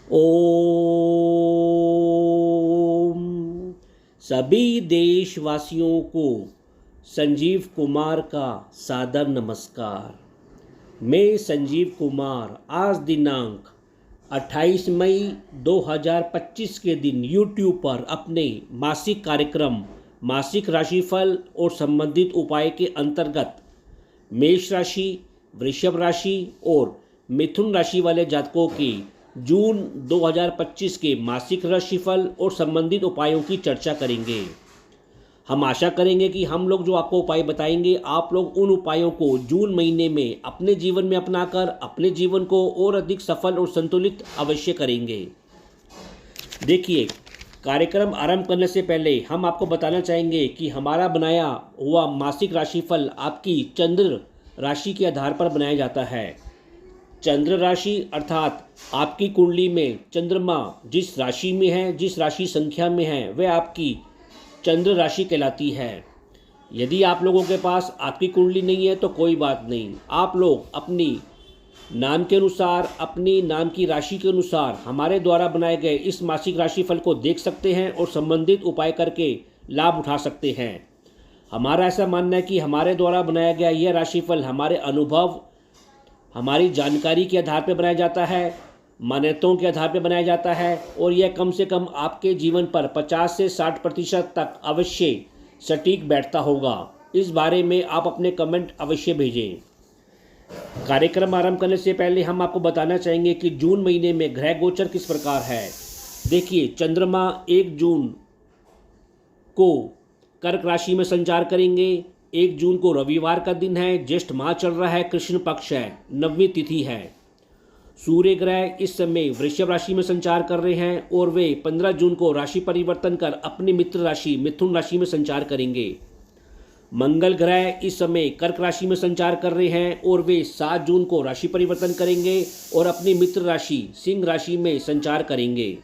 ओम। सभी देशवासियों को संजीव कुमार का सादर नमस्कार। मैं संजीव कुमार आज दिनांक 28 मई 2025 के दिन YouTube पर अपने मासिक कार्यक्रम मासिक राशिफल और संबंधित उपाय के अंतर्गत मेष राशि, वृषभ राशि और मिथुन राशि वाले जातकों की जून 2025 के मासिक राशिफल और संबंधित उपायों की चर्चा करेंगे। हम आशा करेंगे कि हम लोग जो आपको उपाय बताएंगे आप लोग उन उपायों को जून महीने में अपने जीवन में अपनाकर अपने जीवन को और अधिक सफल और संतुलित अवश्य करेंगे। देखिए, कार्यक्रम आरंभ करने से पहले हम आपको बताना चाहेंगे कि हमारा बनाया हुआ मासिक राशिफल आपकी चंद्र राशि के आधार पर बनाया जाता है। चंद्र राशि अर्थात आपकी कुंडली में चंद्रमा जिस राशि में है, जिस राशि संख्या में है, वह आपकी चंद्र राशि कहलाती है। यदि आप लोगों के पास आपकी कुंडली नहीं है तो कोई बात नहीं, आप लोग अपनी नाम के अनुसार, अपनी नाम की राशि के अनुसार हमारे द्वारा बनाए गए इस मासिक राशिफल को देख सकते हैं और संबंधित उपाय करके लाभ उठा सकते हैं। हमारा ऐसा मानना है कि हमारे द्वारा बनाया गया यह राशिफल हमारे अनुभव, हमारी जानकारी के आधार पर बनाया जाता है, मान्यताओं के आधार पर बनाया जाता है और यह कम से कम आपके जीवन पर 50 से 60% तक अवश्य सटीक बैठता होगा। इस बारे में आप अपने कमेंट अवश्य भेजें। कार्यक्रम आरंभ करने से पहले हम आपको बताना चाहेंगे कि जून महीने में ग्रह गोचर किस प्रकार है। देखिए, चंद्रमा 1 जून को कर्क राशि में संचार करेंगे। 1 जून को रविवार का दिन है, ज्येष्ठ माह चल रहा है, कृष्ण पक्ष है, 9वीं तिथि है। सूर्य ग्रह इस समय वृषभ राशि में संचार कर रहे हैं और वे 15 जून को राशि परिवर्तन कर अपनी मित्र राशि मिथुन राशि में संचार करेंगे। मंगल ग्रह इस समय कर्क राशि में संचार कर रहे हैं और वे 7 जून को राशि परिवर्तन करेंगे और अपनी मित्र राशि सिंह राशि में संचार करेंगे।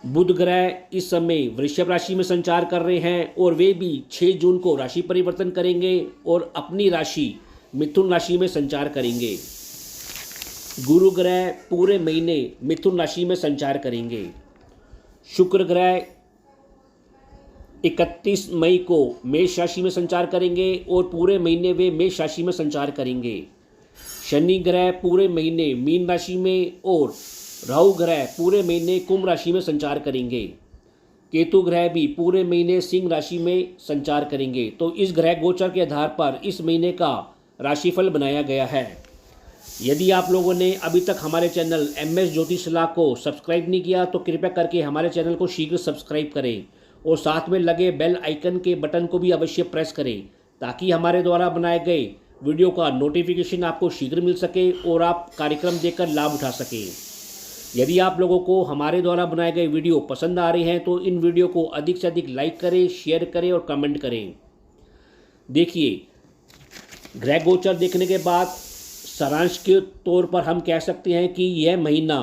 बुध ग्रह इस समय वृषभ राशि में संचार कर रहे हैं और वे भी 6 जून को राशि परिवर्तन करेंगे और अपनी राशि मिथुन राशि में संचार करेंगे। गुरु ग्रह पूरे महीने मिथुन राशि में संचार करेंगे। शुक्र ग्रह 31 मई को मेष राशि में संचार करेंगे और पूरे महीने वे मेष राशि में संचार करेंगे। शनि ग्रह पूरे महीने मीन राशि में और राहु ग्रह पूरे महीने कुंभ राशि में संचार करेंगे। केतु ग्रह भी पूरे महीने सिंह राशि में संचार करेंगे। तो इस ग्रह गोचर के आधार पर इस महीने का राशिफल बनाया गया है। यदि आप लोगों ने अभी तक हमारे चैनल MS ज्योतिष सलाह को सब्सक्राइब नहीं किया तो कृपया करके हमारे चैनल को शीघ्र सब्सक्राइब करें और साथ में लगे बेल आइकन के बटन को भी अवश्य प्रेस करें ताकि हमारे द्वारा बनाए गए वीडियो का नोटिफिकेशन आपको शीघ्र मिल सके और आप कार्यक्रम देखकर लाभ उठा सकें। यदि आप लोगों को हमारे द्वारा बनाए गए वीडियो पसंद आ रहे हैं तो इन वीडियो को अधिक से अधिक लाइक करें, शेयर करें और कमेंट करें। देखिए, ग्रह गोचर देखने के बाद सारांश के तौर पर हम कह सकते हैं कि यह महीना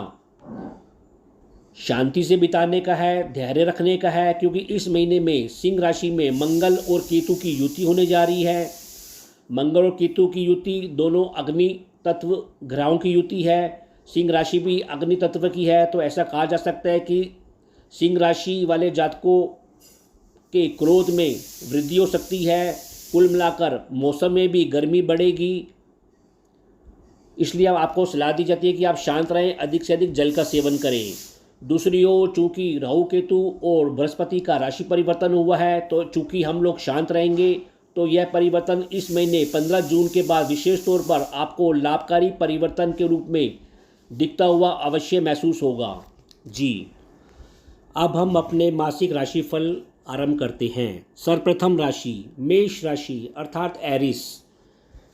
शांति से बिताने का है, धैर्य रखने का है, क्योंकि इस महीने में सिंह राशि में मंगल और केतु की युति होने जा रही है। मंगल और केतु की युति दोनों अग्नि तत्व ग्रहों की युति है। सिंह राशि भी अग्नि तत्व की है, तो ऐसा कहा जा सकता है कि सिंह राशि वाले जातकों के क्रोध में वृद्धि हो सकती है। कुल मिलाकर मौसम में भी गर्मी बढ़ेगी, इसलिए आपको सलाह दी जाती है कि आप शांत रहें, अधिक से अधिक जल का सेवन करें। दूसरी ओर चूँकि राहु केतु और बृहस्पति का राशि परिवर्तन हुआ है, तो चूँकि हम लोग शांत रहेंगे तो यह परिवर्तन इस महीने 15 जून के बाद विशेष तौर पर आपको लाभकारी परिवर्तन के रूप में दिखता हुआ अवश्य महसूस होगा। जी, अब हम अपने मासिक राशिफल आरंभ करते हैं। सर्वप्रथम राशि मेष राशि अर्थात एरिस।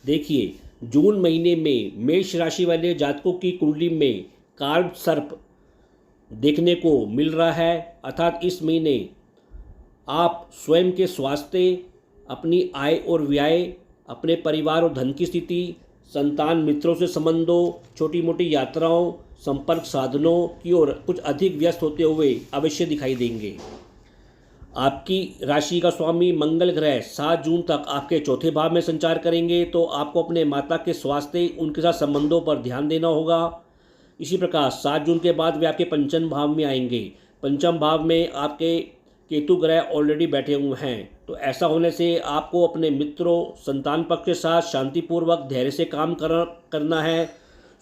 देखिए, जून महीने में मेष राशि वाले जातकों की कुंडली में कार्ड सर्प देखने को मिल रहा है, अर्थात इस महीने आप स्वयं के स्वास्थ्य, अपनी आय और व्यय, अपने परिवार और धन की स्थिति, संतान मित्रों से संबंधों, छोटी मोटी यात्राओं, संपर्क साधनों की ओर कुछ अधिक व्यस्त होते हुए अवश्य दिखाई देंगे। आपकी राशि का स्वामी मंगल ग्रह 7 जून तक आपके चौथे भाव में संचार करेंगे, तो आपको अपने माता के स्वास्थ्य, उनके साथ संबंधों पर ध्यान देना होगा। इसी प्रकार 7 जून के बाद वे आपके पंचम भाव में आएंगे। पंचम भाव में आपके केतु ग्रह ऑलरेडी बैठे हुए हैं, तो ऐसा होने से आपको अपने मित्रों, संतान पक्ष के साथ शांतिपूर्वक धैर्य से काम करना है।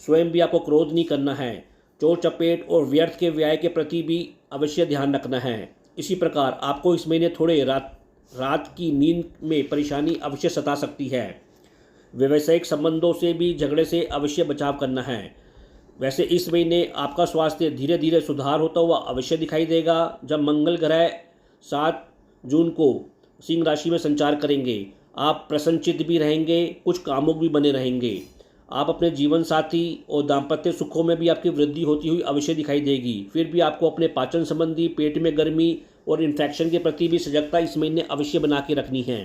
स्वयं भी आपको क्रोध नहीं करना है। चोट चपेट और व्यर्थ के व्यय के प्रति भी अवश्य ध्यान रखना है। इसी प्रकार आपको इस महीने थोड़े रात की नींद में परेशानी अवश्य सता सकती है। व्यावसायिक संबंधों से भी झगड़े से अवश्य बचाव करना है। वैसे इस महीने आपका स्वास्थ्य धीरे धीरे सुधार होता हुआ अवश्य दिखाई देगा। जब मंगल ग्रह 7 जून को सिंह राशि में संचार करेंगे, आप प्रसन्नचित्त भी रहेंगे, कुछ कामुक भी बने रहेंगे। आप अपने जीवन साथी और दाम्पत्य सुखों में भी आपकी वृद्धि होती हुई अवश्य दिखाई देगी। फिर भी आपको अपने पाचन संबंधी, पेट में गर्मी और इन्फेक्शन के प्रति भी सजगता इस महीने अवश्य बना के रखनी है।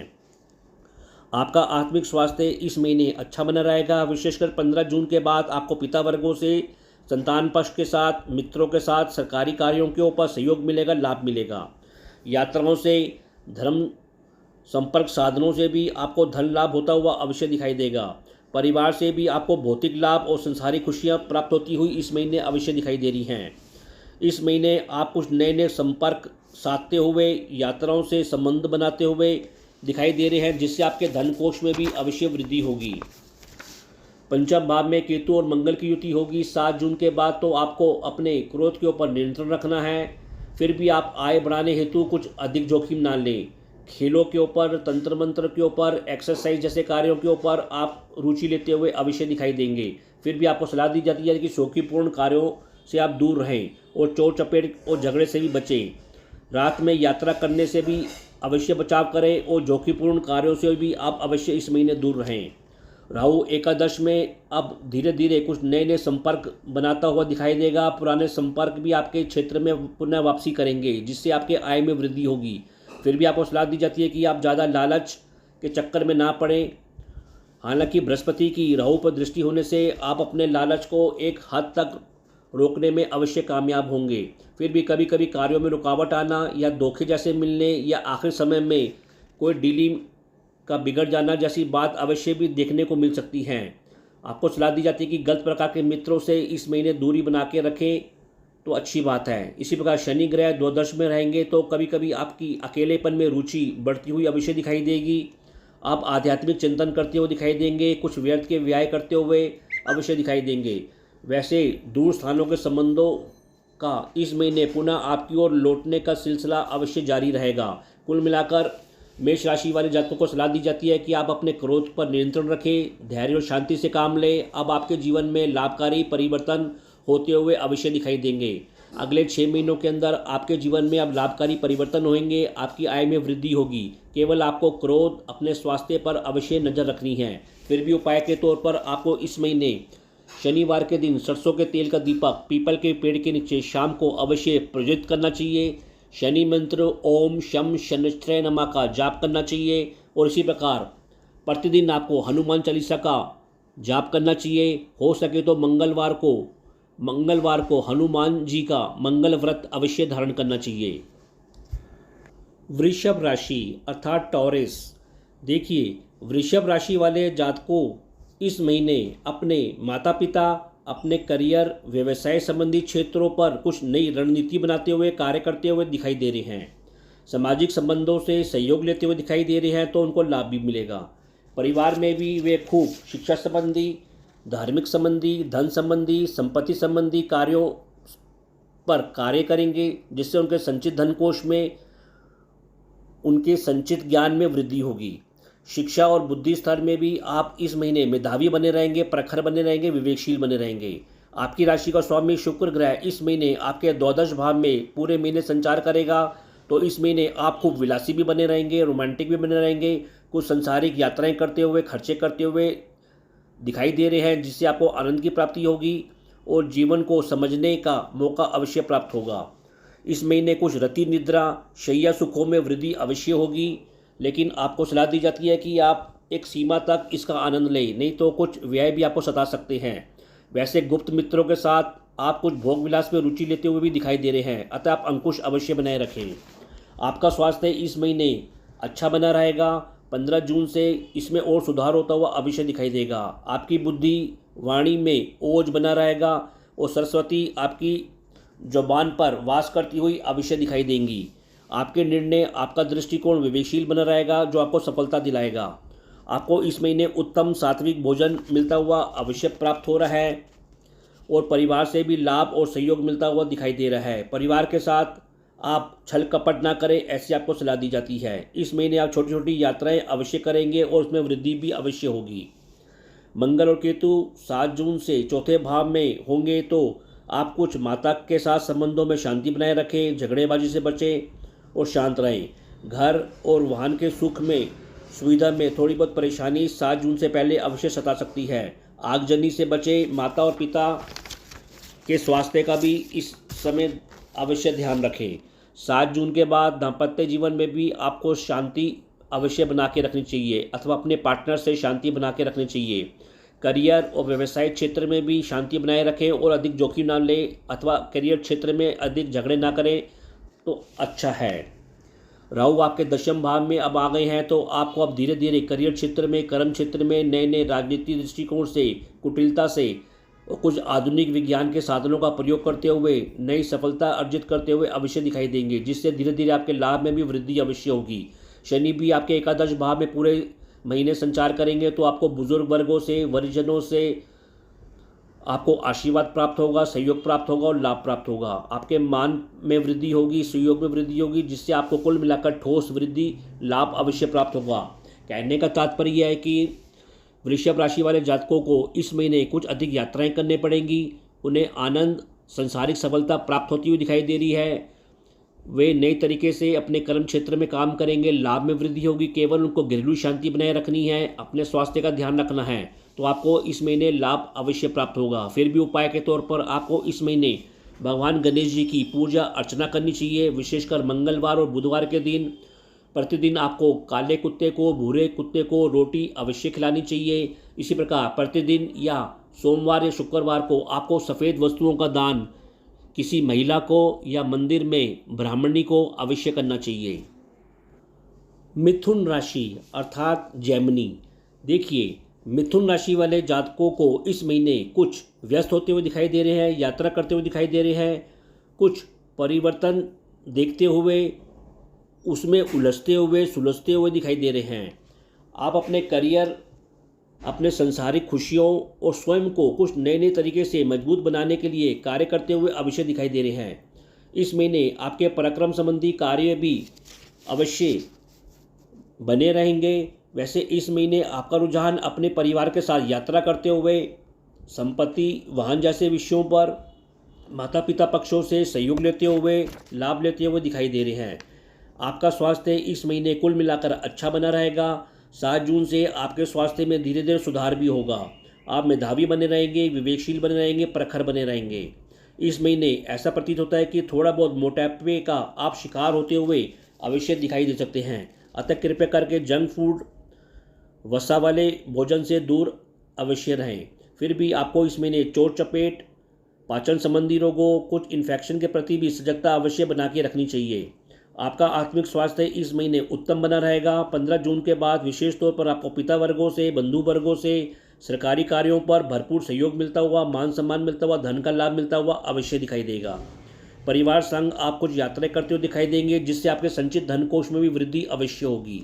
आपका आत्मिक स्वास्थ्य इस महीने अच्छा बना रहेगा। विशेषकर 15 जून के बाद आपको पिता वर्गों से, संतान पक्ष के साथ, मित्रों के साथ सरकारी कार्यों के ऊपर सहयोग मिलेगा, लाभ मिलेगा। यात्राओं से, धर्म संपर्क साधनों से भी आपको धन लाभ होता हुआ अवश्य दिखाई देगा। परिवार से भी आपको भौतिक लाभ और संसारिक खुशियां प्राप्त होती हुई इस महीने अवश्य दिखाई दे रही हैं। इस महीने आप कुछ नए नए संपर्क साधते हुए, यात्राओं से संबंध बनाते हुए दिखाई दे रहे हैं, जिससे आपके धन कोष में भी अवश्य वृद्धि होगी। पंचम भाव में केतु और मंगल की युति होगी 7 जून के बाद, तो आपको अपने क्रोध के ऊपर नियंत्रण रखना है। फिर भी आप आय बढ़ाने हेतु कुछ अधिक जोखिम ना लें। खेलों के ऊपर, तंत्र मंत्र के ऊपर, एक्सरसाइज जैसे कार्यों के ऊपर आप रुचि लेते हुए अवश्य दिखाई देंगे। फिर भी आपको सलाह दी जाती है कि शौकीपूर्ण कार्यों से आप दूर रहें और चोट चपेट और झगड़े से भी बचें। रात में यात्रा करने से भी अवश्य बचाव करें और जोखिमपूर्ण कार्यों से भी आप अवश्य इस महीने दूर रहें। राहु एकादश में अब धीरे धीरे कुछ नए नए संपर्क बनाता हुआ दिखाई देगा। पुराने संपर्क भी आपके क्षेत्र में पुनः वापसी करेंगे, जिससे आपके आय में वृद्धि होगी। फिर भी आपको सलाह दी जाती है कि आप ज़्यादा लालच के चक्कर में ना पड़ें। हालांकि बृहस्पति की राहु पर दृष्टि होने से आप अपने लालच को एक हद तक रोकने में अवश्य कामयाब होंगे। फिर भी कभी कभी कार्यों में रुकावट आना या धोखे जैसे मिलने या आखिर समय में कोई डीलिंग का बिगड़ जाना जैसी बात अवश्य भी देखने को मिल सकती है। आपको सलाह दी जाती है कि गलत प्रकार के मित्रों से इस महीने दूरी बना के रखें तो अच्छी बात है। इसी प्रकार शनि ग्रह द्वादश में रहेंगे तो कभी कभी आपकी अकेलेपन में रुचि बढ़ती हुई अवश्य दिखाई देगी। आप आध्यात्मिक चिंतन करते हुए दिखाई देंगे, कुछ व्यर्थ के व्यय करते हुए अवश्य दिखाई देंगे। वैसे दूर स्थानों के संबंधों का इस महीने पुनः आपकी ओर लौटने का सिलसिला अवश्य जारी रहेगा। कुल मिलाकर मेष राशि वाले जातकों को सलाह दी जाती है कि आप अपने क्रोध पर नियंत्रण रखें, धैर्य और शांति से काम लें। अब आपके जीवन में लाभकारी परिवर्तन होते हुए अवश्य दिखाई देंगे। अगले 6 महीनों के अंदर आपके जीवन में अब लाभकारी परिवर्तन होंगे, आपकी आय में वृद्धि होगी। केवल आपको क्रोध, अपने स्वास्थ्य पर अवश्य नज़र रखनी है। फिर भी उपाय के तौर पर आपको इस महीने शनिवार के दिन सरसों के तेल का दीपक पीपल के पेड़ के नीचे शाम को अवश्य प्रज्वलित करना चाहिए। शनि मंत्र ओम शम शनिश्चराय नमः का जाप करना चाहिए और इसी प्रकार प्रतिदिन आपको हनुमान चालीसा का जाप करना चाहिए। हो सके तो मंगलवार को हनुमान जी का मंगल व्रत अवश्य धारण करना चाहिए। वृषभ राशि अर्थात टॉरस। देखिए, वृषभ राशि वाले जातकों इस महीने अपने माता पिता, अपने करियर, व्यवसाय संबंधी क्षेत्रों पर कुछ नई रणनीति बनाते हुए कार्य करते हुए दिखाई दे रहे हैं। सामाजिक संबंधों से सहयोग लेते हुए दिखाई दे रहे हैं तो उनको लाभ भी मिलेगा। परिवार में भी वे खूब शिक्षा संबंधी, धार्मिक संबंधी, धन संबंधी, संपत्ति संबंधी कार्यों पर कार्य करेंगे, जिससे उनके संचित धन कोष में, उनके संचित ज्ञान में वृद्धि होगी। शिक्षा और बुद्धि स्तर में भी आप इस महीने मेधावी बने रहेंगे, प्रखर बने रहेंगे, विवेकशील बने रहेंगे। आपकी राशि का स्वामी शुक्र ग्रह इस महीने आपके द्वादश भाव में पूरे महीने संचार करेगा, तो इस महीने आप खूब विलासी भी बने रहेंगे, रोमांटिक भी बने रहेंगे, कुछ संसारिक यात्राएं करते हुए, खर्चे करते हुए दिखाई दे रहे हैं, जिससे आपको आनंद की प्राप्ति होगी और जीवन को समझने का मौका अवश्य प्राप्त होगा। इस महीने कुछ रति निद्रा, शैया सुखों में वृद्धि अवश्य होगी, लेकिन आपको सलाह दी जाती है कि आप एक सीमा तक इसका आनंद लें, नहीं तो कुछ व्यय भी आपको सता सकते हैं। वैसे गुप्त मित्रों के साथ आप कुछ भोग विलास में रुचि लेते हुए भी दिखाई दे रहे हैं, अतः आप अंकुश अवश्य बनाए रखें। आपका स्वास्थ्य इस महीने अच्छा बना रहेगा। 15 जून से इसमें और सुधार होता हुआ अवश्य दिखाई देगा। आपकी बुद्धि, वाणी में ओज बना रहेगा। और सरस्वती आपकी जुबान पर वास करती हुई अवश्य दिखाई देंगी। आपके निर्णय, आपका दृष्टिकोण विवेकशील बना रहेगा, जो आपको सफलता दिलाएगा। आपको इस महीने उत्तम सात्विक भोजन मिलता हुआ अवश्य प्राप्त हो रहा है और परिवार से भी लाभ और सहयोग मिलता हुआ दिखाई दे रहा है। परिवार के साथ आप छल कपट ना करें, ऐसी आपको सलाह दी जाती है। इस महीने आप छोटी छोटी यात्राएं अवश्य करेंगे और उसमें वृद्धि भी अवश्य होगी। मंगल और केतु 7 जून से चौथे भाव में होंगे, तो आप कुछ माता के साथ संबंधों में शांति बनाए रखें, झगड़ेबाजी से बचें और शांत रहें। घर और वाहन के सुख में, सुविधा में थोड़ी बहुत परेशानी 7 जून से पहले अवश्य सता सकती है। आगजनी से बचें। माता और पिता के स्वास्थ्य का भी इस समय अवश्य ध्यान रखें। 7 जून के बाद दाम्पत्य जीवन में भी आपको शांति अवश्य बना के रखनी चाहिए अथवा अपने पार्टनर से शांति बना के रखनी चाहिए। करियर और व्यवसायिक क्षेत्र में भी शांति बनाए रखें और अधिक जोखिम ना लें अथवा करियर क्षेत्र में अधिक झगड़े ना करें तो अच्छा है। राहु आपके 10वें भाव में अब आ गए हैं, तो आपको अब धीरे धीरे करियर क्षेत्र में, कर्म क्षेत्र में नए नए राजनीतिक दृष्टिकोण से, कुटिलता से और कुछ आधुनिक विज्ञान के साधनों का प्रयोग करते हुए नई सफलता अर्जित करते हुए अवश्य दिखाई देंगे, जिससे धीरे धीरे आपके लाभ में भी वृद्धि अवश्य होगी। शनि भी आपके एकादश भाव में पूरे महीने संचार करेंगे, तो आपको बुजुर्ग वर्गों से, वरिजनों से आपको आशीर्वाद प्राप्त होगा, सहयोग प्राप्त होगा और लाभ प्राप्त होगा। आपके मान में वृद्धि होगी, सहयोग में वृद्धि होगी, जिससे आपको कुल मिलाकर ठोस वृद्धि लाभ अवश्य प्राप्त होगा। कहने का तात्पर्य यह है कि वृषभ राशि वाले जातकों को इस महीने कुछ अधिक यात्राएं करनी पड़ेंगी। उन्हें आनंद, संसारिक सफलता प्राप्त होती हुई दिखाई दे रही है। वे नए तरीके से अपने कर्म क्षेत्र में काम करेंगे, लाभ में वृद्धि होगी। केवल उनको घरेलू शांति बनाए रखनी है, अपने स्वास्थ्य का ध्यान रखना है, तो आपको इस महीने लाभ अवश्य प्राप्त होगा। फिर भी उपाय के तौर पर आपको इस महीने भगवान गणेश जी की पूजा अर्चना करनी चाहिए। विशेषकर मंगलवार और बुधवार के दिन प्रतिदिन आपको काले कुत्ते को, भूरे कुत्ते को रोटी अवश्य खिलानी चाहिए। इसी प्रकार प्रतिदिन या सोमवार या शुक्रवार को आपको सफ़ेद वस्तुओं का दान किसी महिला को या मंदिर में ब्राह्मणी को अवश्य करना चाहिए। मिथुन राशि अर्थात जेमिनी। देखिए, मिथुन राशि वाले जातकों को इस महीने कुछ व्यस्त होते हुए दिखाई दे रहे हैं, यात्रा करते हुए दिखाई दे रहे हैं, कुछ परिवर्तन देखते हुए उसमें उलझते हुए, सुलझते हुए दिखाई दे रहे हैं। आप अपने करियर, अपने संसारिक खुशियों और स्वयं को कुछ नए नए तरीके से मजबूत बनाने के लिए कार्य करते हुए अवश्य दिखाई दे रहे हैं। इस महीने आपके पराक्रम संबंधी कार्य भी अवश्य बने रहेंगे। वैसे इस महीने आपका रुझान अपने परिवार के साथ यात्रा करते हुए, संपत्ति, वाहन जैसे विषयों पर माता पिता पक्षों से सहयोग लेते हुए, लाभ लेते हुए दिखाई दे रहे हैं। आपका स्वास्थ्य इस महीने कुल मिलाकर अच्छा बना रहेगा। 7 जून से आपके स्वास्थ्य में धीरे धीरे सुधार भी होगा। आप मेधावी बने रहेंगे, विवेकशील बने रहेंगे, प्रखर बने रहेंगे। इस महीने ऐसा प्रतीत होता है कि थोड़ा बहुत मोटापे का आप शिकार होते हुए अवश्य दिखाई दे सकते हैं। अतः कृपया करके जंक फूड, वसा वाले भोजन से दूर अवश्य रहें। फिर भी आपको इस महीने चोट चपेट, पाचन संबंधी रोगों, कुछ इन्फेक्शन के प्रति भी सजगता अवश्य बना के रखनी चाहिए। आपका आत्मिक स्वास्थ्य इस महीने उत्तम बना रहेगा। 15 जून के बाद विशेष तौर पर आपको पिता वर्गों से, बंधु वर्गों से सरकारी कार्यों पर भरपूर सहयोग मिलता हुआ, मान सम्मान मिलता हुआ, धन का लाभ मिलता हुआ अवश्य दिखाई देगा। परिवार संग आप कुछ यात्राएं करते हुए दिखाई देंगे, जिससे आपके संचित धन कोष में भी वृद्धि अवश्य होगी।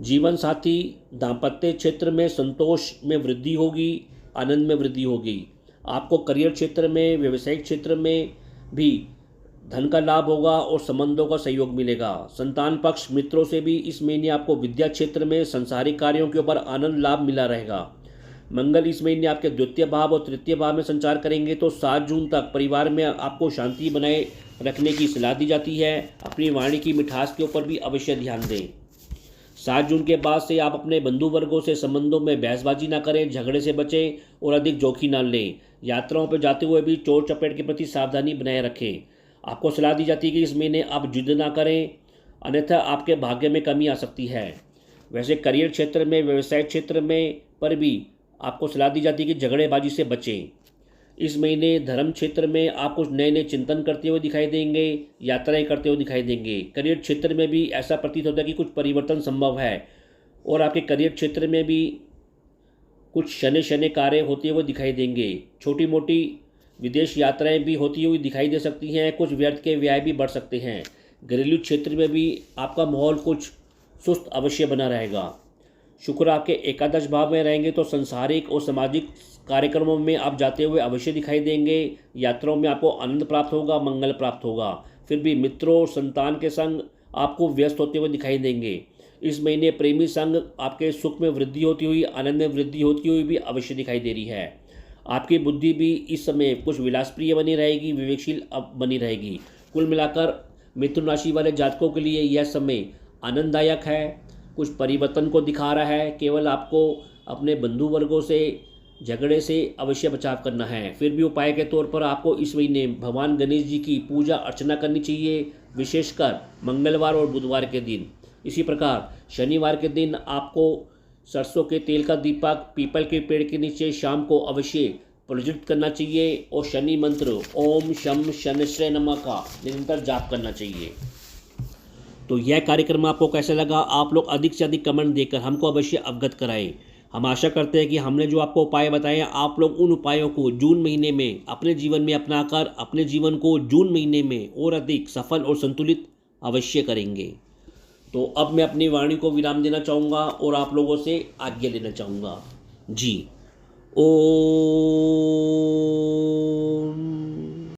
जीवन साथी, दाम्पत्य क्षेत्र में संतोष में वृद्धि होगी, आनंद में वृद्धि होगी। आपको करियर क्षेत्र में, व्यवसायिक क्षेत्र में भी धन का लाभ होगा और संबंधों का सहयोग मिलेगा। संतान पक्ष मित्रों से भी इस महीने आपको विद्या क्षेत्र में संसारिक कार्यों के ऊपर आनंद लाभ मिला रहेगा। मंगल इस महीने आपके द्वितीय भाव और तृतीय भाव में संचार करेंगे, तो 7 जून तक परिवार में आपको शांति बनाए रखने की सलाह दी जाती है। अपनी वाणी की मिठास के ऊपर भी अवश्य ध्यान दें। 7 जून के बाद से आप अपने बंधु वर्गों से संबंधों में बहसबाजी ना करें, झगड़े से बचें और अधिक जोखिम ना लें। यात्राओं पर जाते हुए भी चोट चपेट के प्रति सावधानी बनाए रखें। आपको सलाह दी जाती है कि इस महीने आप जिद ना करें, अन्यथा आपके भाग्य में कमी आ सकती है। वैसे करियर क्षेत्र में, व्यवसाय क्षेत्र में पर भी आपको सलाह दी जाती है कि झगड़ेबाजी से बचें। इस महीने धर्म क्षेत्र में आप कुछ नए नए चिंतन करते हुए दिखाई देंगे, यात्राएं करते हुए दिखाई देंगे। करियर क्षेत्र में भी ऐसा प्रतीत होता है कि कुछ परिवर्तन संभव है और आपके करियर क्षेत्र में भी कुछ शनि शनि कार्य होते हुए दिखाई देंगे। छोटी मोटी विदेश यात्राएं भी होती हुई दिखाई दे सकती हैं। कुछ व्यर्थ के व्यय भी बढ़ सकते हैं। घरेलू क्षेत्र में भी आपका माहौल कुछ सुस्त अवश्य बना रहेगा। शुक्र आपके एकादश भाव में रहेंगे तो सांसारिक और सामाजिक कार्यक्रमों में आप जाते हुए अवश्य दिखाई देंगे। यात्राओं में आपको आनंद प्राप्त होगा, मंगल प्राप्त होगा। फिर भी मित्रों और संतान के संग आपको व्यस्त होते हुए दिखाई देंगे। इस महीने प्रेमी संग आपके सुख में वृद्धि होती हुई, आनंद में वृद्धि होती हुई भी अवश्य दिखाई दे रही है। आपकी बुद्धि भी इस समय कुछ विलासप्रिय बनी रहेगी, विवेकशील अब बनी रहेगी। कुल मिलाकर मिथुन राशि वाले जातकों के लिए यह समय आनंददायक है, कुछ परिवर्तन को दिखा रहा है। केवल आपको अपने बंधु वर्गों से झगड़े से अवश्य बचाव करना है। फिर भी उपाय के तौर पर आपको इस महीने भगवान गणेश जी की पूजा अर्चना करनी चाहिए, विशेषकर मंगलवार और बुधवार के दिन। इसी प्रकार शनिवार के दिन आपको सरसों के तेल का दीपक पीपल के पेड़ के नीचे शाम को अवश्य प्रज्वलित करना चाहिए और शनि मंत्र ओम शम शनिश्चय नमः का निरंतर जाप करना चाहिए। तो यह कार्यक्रम आपको कैसा लगा, आप लोग अधिक से अधिक कमेंट देकर हमको अवश्य अवगत कराएं। हम आशा करते हैं कि हमने जो आपको उपाय बताए आप लोग उन उपायों को जून महीने में अपने जीवन में अपनाकर अपने जीवन को जून महीने में और अधिक सफल और संतुलित अवश्य करेंगे। तो अब मैं अपनी वाणी को विराम देना चाहूँगा और आप लोगों से आज्ञा लेना चाहूँगा। जी ओम।